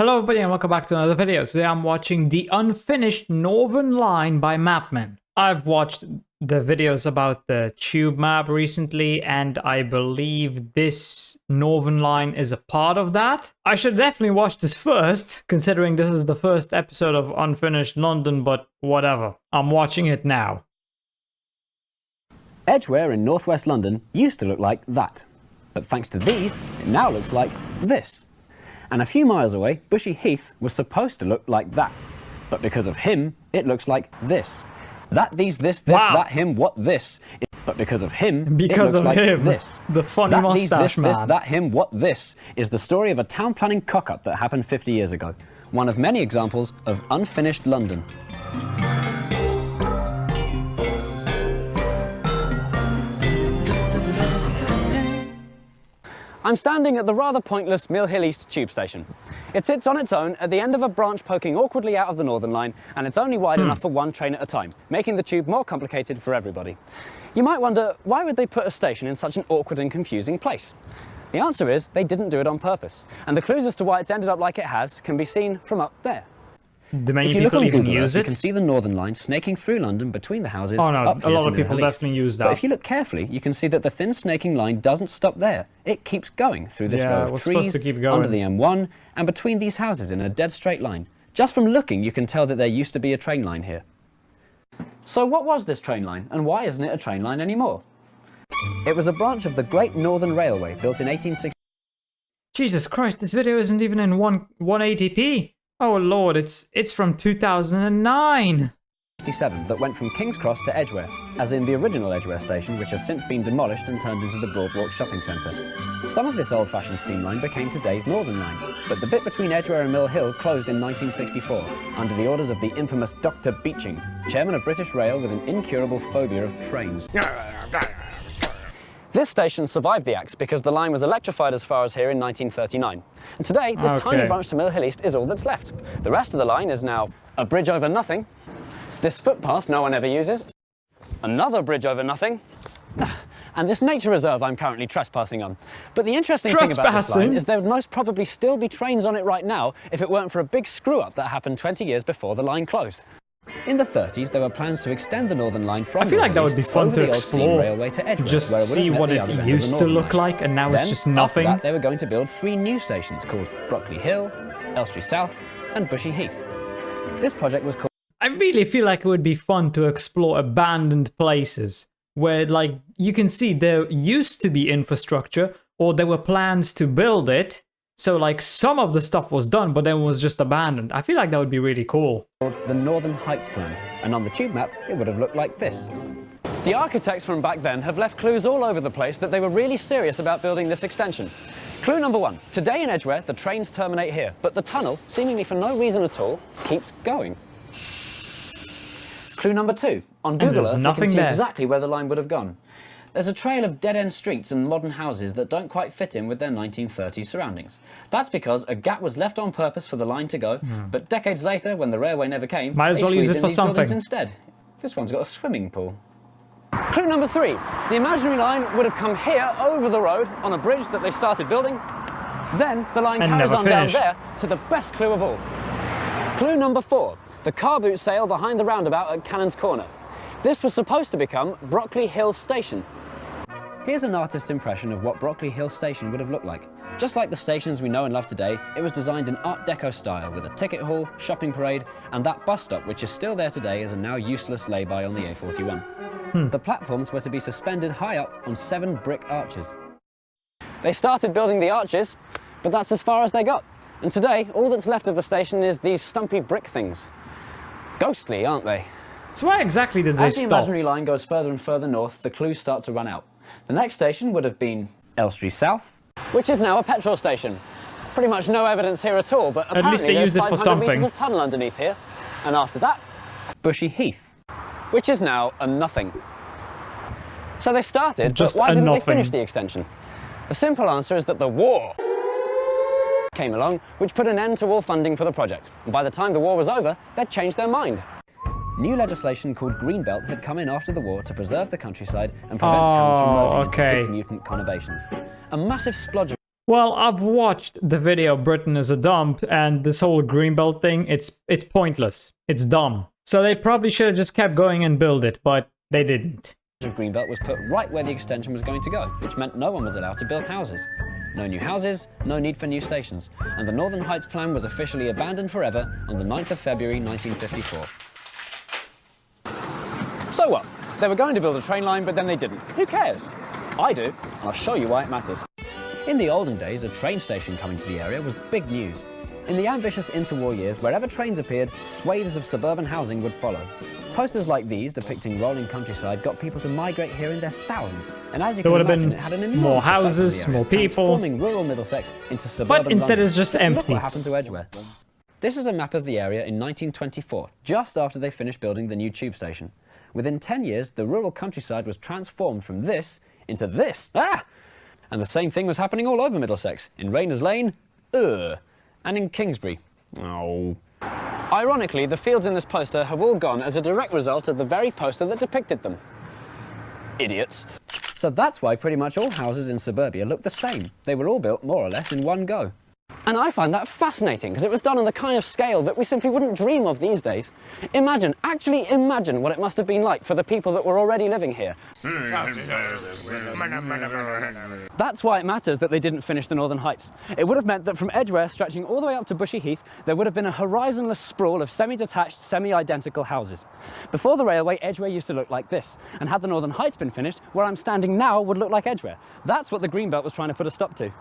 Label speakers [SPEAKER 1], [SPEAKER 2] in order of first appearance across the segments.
[SPEAKER 1] Hello everybody and welcome back to another video. Today I'm watching The Unfinished Northern Line by Mapman. I've watched the videos about the tube map recently and I believe this Northern Line is a part of that. I should definitely watch this first, considering this is the first episode of Unfinished London, but whatever. I'm watching it now.
[SPEAKER 2] Edgware in northwest London used to look like that, but thanks to these, it now looks like this. And a few miles away, Bushy Heath was supposed to look like that, but because of him, it looks like this. That, these, this,
[SPEAKER 1] Wow.
[SPEAKER 2] that, him, what, this. But because of him,
[SPEAKER 1] Because
[SPEAKER 2] it
[SPEAKER 1] of
[SPEAKER 2] looks like
[SPEAKER 1] him,
[SPEAKER 2] this.
[SPEAKER 1] the funny
[SPEAKER 2] That, these,
[SPEAKER 1] mustache
[SPEAKER 2] this,
[SPEAKER 1] man.
[SPEAKER 2] that, him, what, this is the story of a town planning cock-up that happened 50 years ago. One of many examples of unfinished London. I'm standing at the rather pointless Mill Hill East tube station. It sits on its own at the end of a branch poking awkwardly out of the Northern Line, and it's only wide enough for one train at a time, making the tube more complicated for everybody. You might wonder, why would they put a station in such an awkward and confusing place? The answer is they didn't do it on purpose, and the clues as to why it's ended up like it has can be seen from up there.
[SPEAKER 1] Do many
[SPEAKER 2] If you look
[SPEAKER 1] people
[SPEAKER 2] on
[SPEAKER 1] even
[SPEAKER 2] Google
[SPEAKER 1] use
[SPEAKER 2] Earth, you
[SPEAKER 1] it?
[SPEAKER 2] can see the Northern Line snaking through London between the houses.
[SPEAKER 1] Oh no,
[SPEAKER 2] up
[SPEAKER 1] a
[SPEAKER 2] here
[SPEAKER 1] lot
[SPEAKER 2] to
[SPEAKER 1] of
[SPEAKER 2] Mill
[SPEAKER 1] people
[SPEAKER 2] Hill East.
[SPEAKER 1] definitely use
[SPEAKER 2] But
[SPEAKER 1] that.
[SPEAKER 2] if you look carefully, you can see that the thin snaking line doesn't stop there. It keeps going through this
[SPEAKER 1] Yeah,
[SPEAKER 2] row
[SPEAKER 1] it
[SPEAKER 2] of
[SPEAKER 1] was supposed
[SPEAKER 2] trees,
[SPEAKER 1] to keep going.
[SPEAKER 2] under the M1, and between these houses in a dead straight line. Just from looking, you can tell that there used to be a train line here. So what was this train line, and why isn't it a train line anymore? It was a branch of the Great Northern Railway, built in 1860.
[SPEAKER 1] Jesus Christ, this video isn't even in 180p. Oh lord, it's from 2009.
[SPEAKER 2] That went from King's Cross to Edgware, as in the original Edgware station, which has since been demolished and turned into the Broadwalk shopping centre. Some of this old-fashioned steam line became today's Northern Line, but the bit between Edgware and Mill Hill closed in 1964, under the orders of the infamous Dr. Beeching, chairman of British Rail with an incurable phobia of trains. This station survived the axe because the line was electrified as far as here in 1939. And today, this tiny branch to Mill Hill East is all that's left. The rest of the line is now a bridge over nothing, this footpath no one ever uses, another bridge over nothing, and this nature reserve I'm currently trespassing on. But the interesting thing about this line is there would most probably still be trains on it right now if it weren't for a big screw-up that happened 20 years before the line closed. In the 30s, there were plans to extend the Northern Line from
[SPEAKER 1] I feel like that would be fun to explore.
[SPEAKER 2] To Edgware,
[SPEAKER 1] Just
[SPEAKER 2] where
[SPEAKER 1] see what it used to look like, and now it's just nothing.
[SPEAKER 2] After that, they were going to build 3 new stations called Brockley Hill, Elstree South, and Bushy Heath. This project was called...
[SPEAKER 1] I really feel like it would be fun to explore abandoned places where, like, you can see there used to be infrastructure or there were plans to build it. So, like, some of the stuff was done, but then was just abandoned. I feel like that would be really cool.
[SPEAKER 2] The Northern Heights Plan, and on the tube map, it would have looked like this. The architects from back then have left clues all over the place that they were really serious about building this extension. Clue number 1. Today in Edgware, the trains terminate here, but the tunnel, seemingly for no reason at all, keeps going. Clue number 2. On Google Earth, you can see exactly where the line would have gone. There's a trail of dead-end streets and modern houses that don't quite fit in with their 1930s surroundings. That's because a gap was left on purpose for the line to go, but decades later, when the railway never came,
[SPEAKER 1] might as well use it for something
[SPEAKER 2] instead. This one's got a swimming pool. Clue number 3. The imaginary line would have come here over the road on a bridge that they started building. Then the line carries on down there to the best clue of all. Clue number 4. The car boot sale behind the roundabout at Cannon's Corner. This was supposed to become Brockley Hill Station. Here's an artist's impression of what Brockley Hill Station would have looked like. Just like the stations we know and love today, it was designed in Art Deco style with a ticket hall, shopping parade, and that bus stop which is still there today as a now useless lay-by on the A41. The platforms were to be suspended high up on 7 brick arches. They started building the arches, but that's as far as they got. And today, all that's left of the station is these stumpy brick things. Ghostly, aren't they?
[SPEAKER 1] So why exactly did they
[SPEAKER 2] stop? As the imaginary line goes further and further north, the clues start to run out. The next station would have been Elstree South, which is now a petrol station. Pretty much no evidence here at all, but apparently there's 500 metres of tunnel underneath here. And after that, Bushy Heath, which is now a nothing. So they started, but why didn't they finish the extension? The simple answer is that the war came along, which put an end to all funding for the project. And by the time the war was over, they'd changed their mind. New legislation called Greenbelt had come in after the war to preserve the countryside and prevent towns from merging into big mutant conurbations. A massive splodge of
[SPEAKER 1] Well, I've watched the video Britain is a dump, and this whole greenbelt thing, it's pointless. It's dumb. So they probably should have just kept going and build it, but they didn't.
[SPEAKER 2] The greenbelt was put right where the extension was going to go, which meant no one was allowed to build houses. No new houses, no need for new stations, and the Northern Heights plan was officially abandoned forever on the 9th of February 1954. So what? They were going to build a train line, but then they didn't. Who cares? I do, and I'll show you why it matters. In the olden days, a train station coming to the area was big news. In the ambitious interwar years, wherever trains appeared, swathes of suburban housing would follow. Posters like these, depicting rolling countryside, got people to migrate here in their thousands. And as you can imagine, it had an enormous
[SPEAKER 1] more houses,
[SPEAKER 2] effect on the area,
[SPEAKER 1] more people,
[SPEAKER 2] transforming rural Middlesex into suburban
[SPEAKER 1] but instead
[SPEAKER 2] London.
[SPEAKER 1] it's just empty.
[SPEAKER 2] Look what happened to Edgware. This is a map of the area in 1924, just after they finished building the new tube station. Within 10 years, the rural countryside was transformed from this into this. Ah! And the same thing was happening all over Middlesex, in Rayners Lane, and in Kingsbury. Oh. Ironically, the fields in this poster have all gone as a direct result of the very poster that depicted them. Idiots. So that's why pretty much all houses in suburbia look the same. They were all built more or less in one go. And I find that fascinating, because it was done on the kind of scale that we simply wouldn't dream of these days. Imagine, actually imagine what it must have been like for the people that were already living here. That's why it matters that they didn't finish the Northern Heights. It would have meant that from Edgware stretching all the way up to Bushy Heath, there would have been a horizonless sprawl of semi-detached, semi-identical houses. Before the railway, Edgware used to look like this, and had the Northern Heights been finished, where I'm standing now would look like Edgware. That's what the Greenbelt was trying to put a stop to.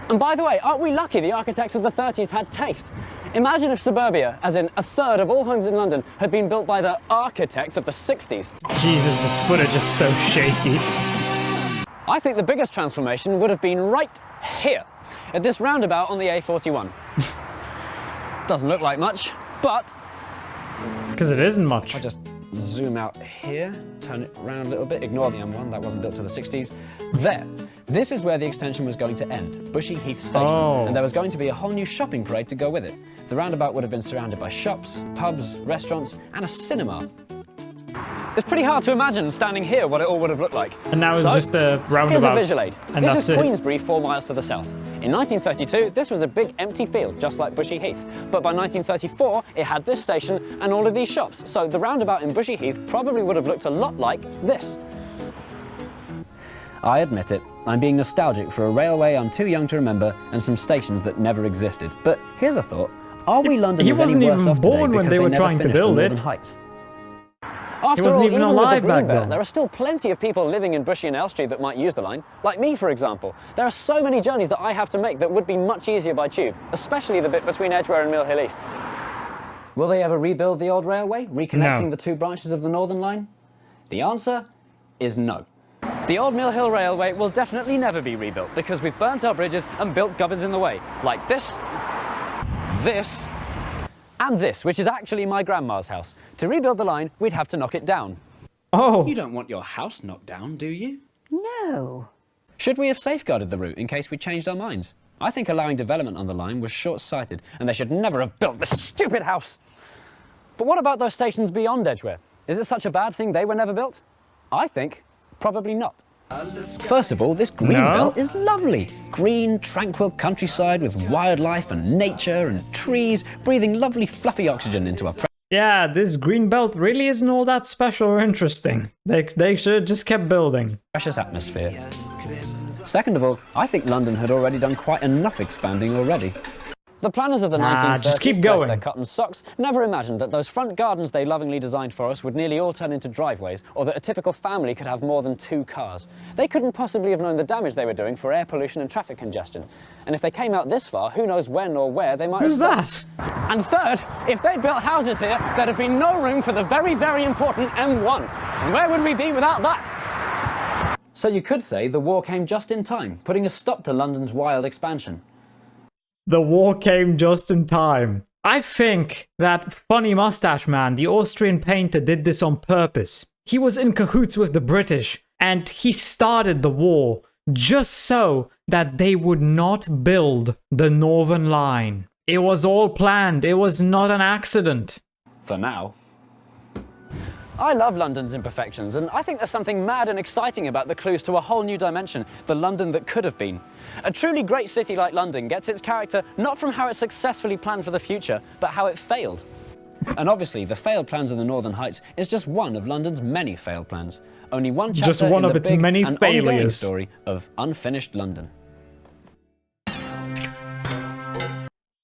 [SPEAKER 2] And by the way, aren't we lucky the architects of the 30s had taste? Imagine if suburbia, as in a third of all homes in London, had been built by the architects of the 60s.
[SPEAKER 1] Jesus, this footage is so shaky.
[SPEAKER 2] I think the biggest transformation would have been right here, at this roundabout on the A41. Doesn't look like much, but...
[SPEAKER 1] Because it isn't much.
[SPEAKER 2] I'll just zoom out here, turn it around a little bit, ignore the M1, that wasn't built to the 60s. There. This is where the extension was going to end, Bushy Heath Station, and there was going to be a whole new shopping parade to go with it. The roundabout would have been surrounded by shops, pubs, restaurants, and a cinema. It's pretty hard to imagine standing here what it all would have looked like.
[SPEAKER 1] And now it's just a roundabout.
[SPEAKER 2] Here's a visual aid.
[SPEAKER 1] And
[SPEAKER 2] this is
[SPEAKER 1] it.
[SPEAKER 2] Queensbury, 4 miles to the south. In 1932, this was a big empty field, just like Bushy Heath. But by 1934, it had this station and all of these shops. So the roundabout in Bushy Heath probably would have looked a lot like this. I admit it, I'm being nostalgic for a railway I'm too young to remember and some stations that never existed. But here's a thought. Are we Londoners any worse off today because they were trying to build it? After all, even with the Greenbelt, there are still plenty of people living in Bushy and Elstree that might use the line. Like me, for example. There are so many journeys that I have to make that would be much easier by tube, especially the bit between Edgware and Mill Hill East. Will they ever rebuild the old railway, reconnecting the two branches of the Northern Line? The answer is no. The old Mill Hill Railway will definitely never be rebuilt because we've burnt our bridges and built gubbins in the way, like this, this, and this, which is actually my grandma's house. To rebuild the line, we'd have to knock it down.
[SPEAKER 1] Oh.
[SPEAKER 2] You don't want your house knocked down, do you?
[SPEAKER 3] No.
[SPEAKER 2] Should we have safeguarded the route in case we changed our minds? I think allowing development on the line was short-sighted, and they should never have built this stupid house. But what about those stations beyond Edgware? Is it such a bad thing they were never built? I think probably not. First of all, this green belt is lovely. Green, tranquil countryside with wildlife and nature and trees, breathing lovely fluffy oxygen into our
[SPEAKER 1] yeah, this green belt really isn't all that special or interesting. They should have just kept building.
[SPEAKER 2] precious atmosphere. Second of all, I think London had already done quite enough expanding already. The planners of the 1930s,
[SPEAKER 1] just keep going.
[SPEAKER 2] their cotton socks, never imagined that those front gardens they lovingly designed for us would nearly all turn into driveways, or that a typical family could have more than 2 cars. They couldn't possibly have known the damage they were doing for air pollution and traffic congestion. And if they came out this far, who knows when or where they might have stopped. And third, if they'd built houses here, there'd have been no room for the very, very important M1. And where would we be without that? So you could say the war came just in time, putting a stop to London's wild expansion.
[SPEAKER 1] The war came just in time. I think that funny mustache man, the Austrian painter, did this on purpose. He was in cahoots with the British, and he started the war just so that they would not build the Northern Line. It was all planned. It was not an accident.
[SPEAKER 2] For now. I love London's imperfections, and I think there's something mad and exciting about the clues to a whole new dimension, the London that could have been. A truly great city like London gets its character not from how it successfully planned for the future, but how it failed. And obviously, the failed plans of the Northern Heights is just one of London's many failed plans. Only one chapter
[SPEAKER 1] just one
[SPEAKER 2] in
[SPEAKER 1] of
[SPEAKER 2] the
[SPEAKER 1] its
[SPEAKER 2] big
[SPEAKER 1] many
[SPEAKER 2] and ongoing
[SPEAKER 1] failures.
[SPEAKER 2] story of unfinished London.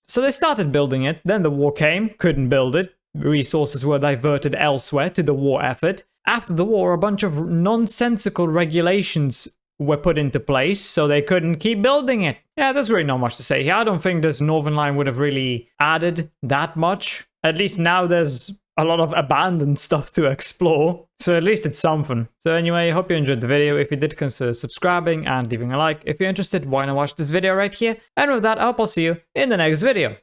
[SPEAKER 1] So they started building it, then the war came, couldn't build it. Resources were diverted elsewhere to the war effort. After the war, a bunch of nonsensical regulations were put into place, so they couldn't keep building it. Yeah, there's really not much to say here. I don't think this Northern Line would have really added that much. At least now there's a lot of abandoned stuff to explore, so at least it's something. So anyway, I hope you enjoyed the video. If you did, consider subscribing and leaving a like. If you're interested, why not watch this video right here? And with that, I hope I'll see you in the next video.